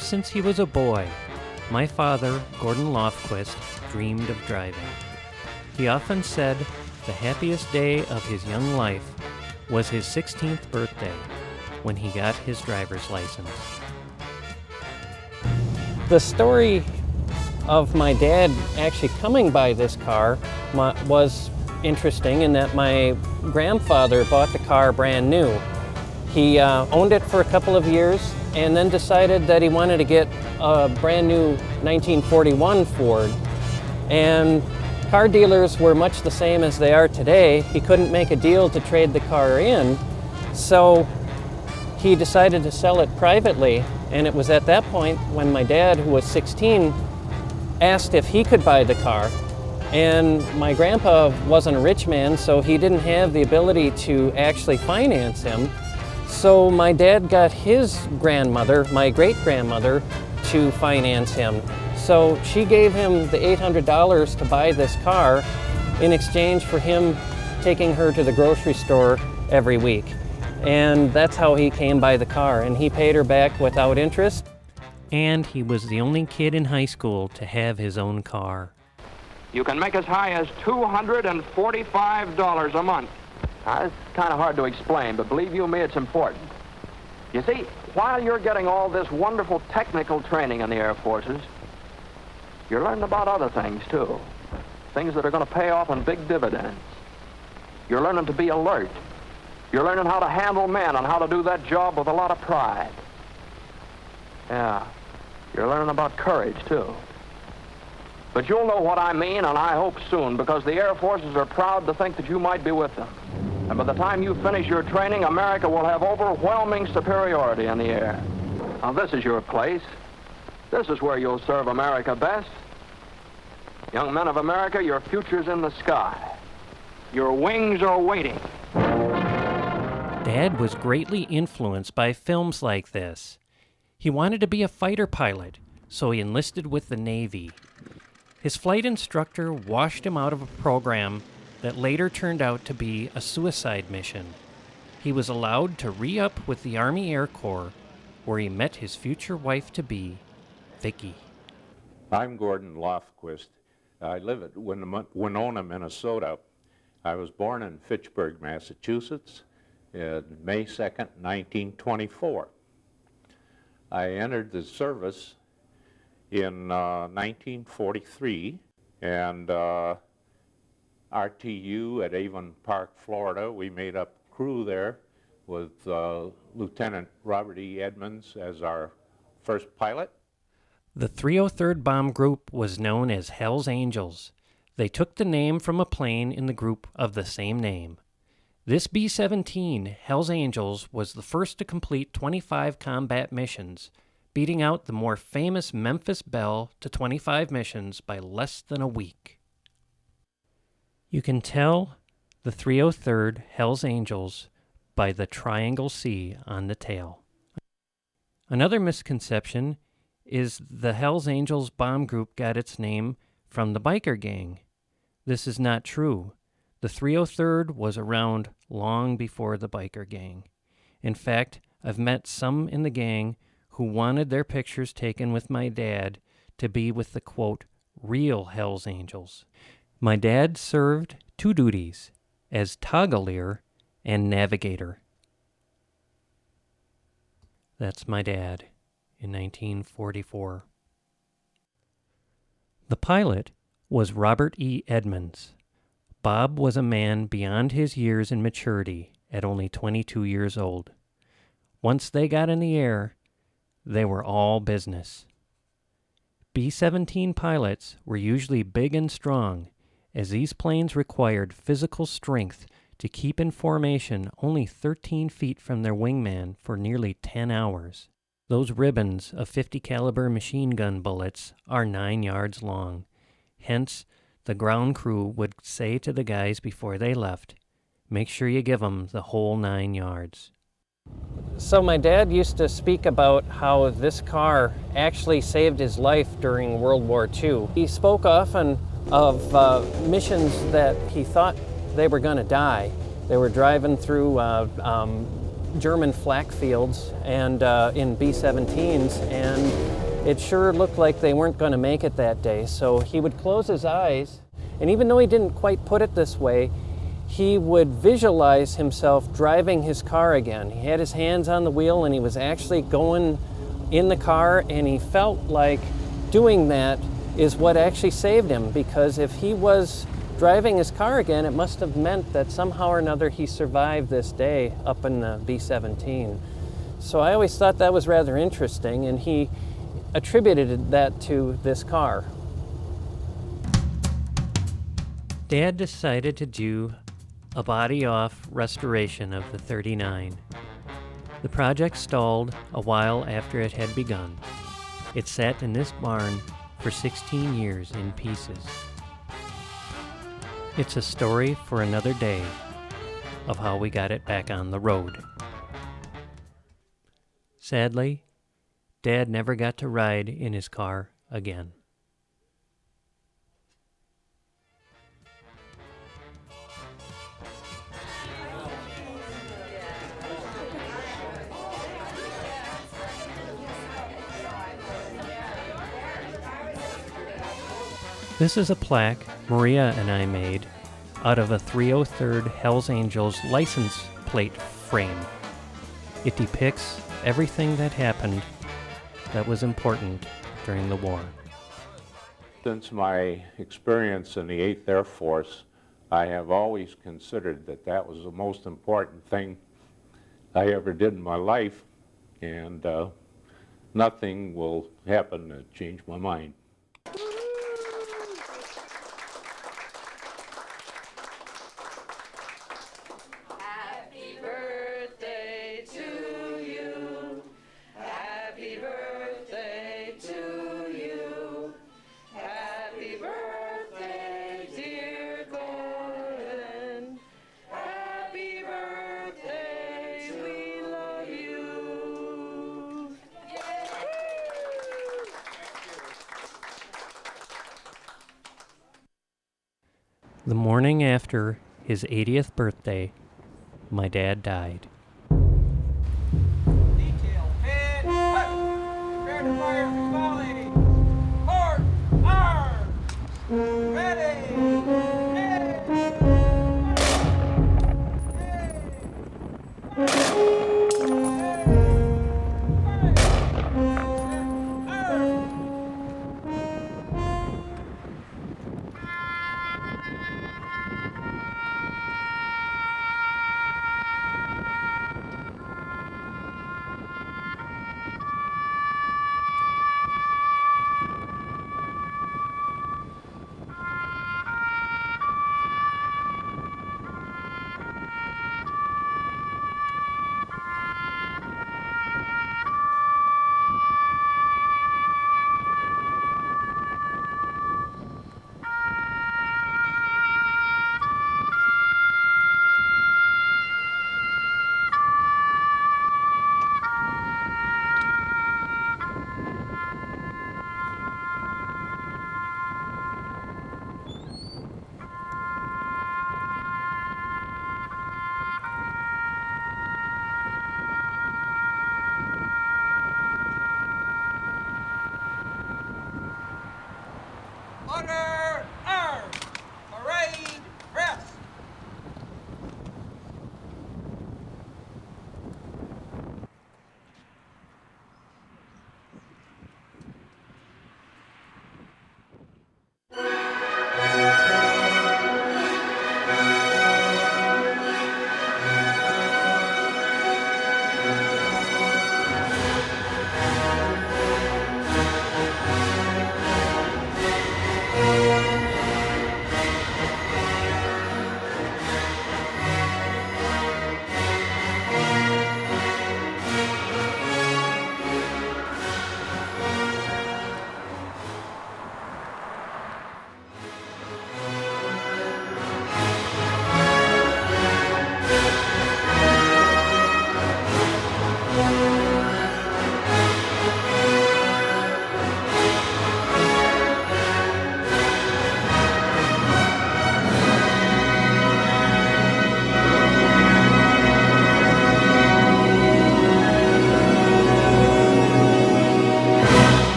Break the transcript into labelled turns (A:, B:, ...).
A: since he was a boy, my father, Gordon Lofquist, dreamed of driving. He often said the happiest day of his young life was his 16th birthday, when he got his driver's license. The story of my dad actually coming by this car was interesting in that my grandfather bought the car brand new. He owned it for a couple of years and then decided that he wanted to get a brand new 1941 Ford. And car dealers were much the same as they are today. He couldn't make a deal to trade the car in, so he decided to sell it privately. And it was at that point when my dad, who was 16, asked if he could buy the car. And my grandpa wasn't a rich man, so he didn't have the ability to actually finance him. So my dad got his grandmother, my great-grandmother, to finance him. So she gave him the $800 to buy this car in exchange for him taking her to the grocery store every week. And that's how he came by the car, and he paid her back without interest. And he was the only kid in high school to have his own car.
B: You can make as high as $245 a month. It's kind of hard to explain, but believe you me, it's important. You see, while you're getting all this wonderful technical training in the Air Forces, you're learning about other things, too. Things that are going to pay off in big dividends. You're learning to be alert. You're learning how to handle men and how to do that job with a lot of pride. Yeah, you're learning about courage, too. But you'll know what I mean, and I hope soon, because the Air Forces are proud to think that you might be with them. And by the time you finish your training, America will have overwhelming superiority in the air. Now, this is your place. This is where you'll serve America best. Young men of America, your future's in the sky. Your wings are waiting.
A: Dad was greatly influenced by films like this. He wanted to be a fighter pilot, so he enlisted with the Navy. His flight instructor washed him out of a program that later turned out to be a suicide mission. He was allowed to re-up with the Army Air Corps, where he met his future wife-to-be, Vicki.
C: I'm Gordon Lofquist. I live at Winona, Minnesota. I was born in Fitchburg, Massachusetts, May 2nd, 1924. I entered the service in 1943, and RTU at Avon Park, Florida. We made up crew there with Lieutenant Robert E. Edmonds as our first pilot.
A: The 303rd Bomb Group was known as Hell's Angels. They took the name from a plane in the group of the same name. This B-17, Hell's Angels, was the first to complete 25 combat missions, beating out the more famous Memphis Belle to 25 missions by less than a week. You can tell the 303rd Hell's Angels by the Triangle C on the tail. Another misconception is the Hell's Angels bomb group got its name from the biker gang. This is not true. The 303rd was around long before the biker gang. In fact, I've met some in the gang who wanted their pictures taken with my dad to be with the, quote, real Hell's Angels. My dad served two duties, as toggleier and navigator. That's my dad in 1944. The pilot was Robert E. Edmonds. Bob was a man beyond his years in maturity at only 22 years old. Once they got in the air, they were all business. B-17 pilots were usually big and strong, as these planes required physical strength to keep in formation only 13 feet from their wingman for nearly 10 hours. Those ribbons of 50 caliber machine gun bullets are 9 yards long. Hence, the ground crew would say to the guys before they left, make sure you give them the whole 9 yards. So my dad used to speak about how this car actually saved his life during World War II. He spoke often of missions that he thought they were going to die. They were driving through German flak fields and in B-17s, and it sure looked like they weren't going to make it that day. So he would close his eyes, and even though he didn't quite put it this way, he would visualize himself driving his car again. He had his hands on the wheel and he was actually going in the car, and he felt like doing that is what actually saved him, because if he was driving his car again, it must have meant that somehow or another he survived this day up in the B-17. So I always thought that was rather interesting, and he attributed that to this car. Dad decided to do a body-off restoration of the 39. The project stalled a while after it had begun. It sat in this barn for 16 years in pieces. It's a story for another day of how we got it back on the road. Sadly, Dad never got to ride in his car again. This is a plaque Maria and I made out of a 303rd Hells Angels license plate frame. It depicts everything that happened that was important during the war.
C: Since my experience in the 8th Air Force, I have always considered that that was the most important thing I ever did in my life, and nothing will happen to change my mind.
A: The morning after his 80th birthday, my dad died.
D: Detail, head, prepare to fire for volley. Port, arms, ready, order!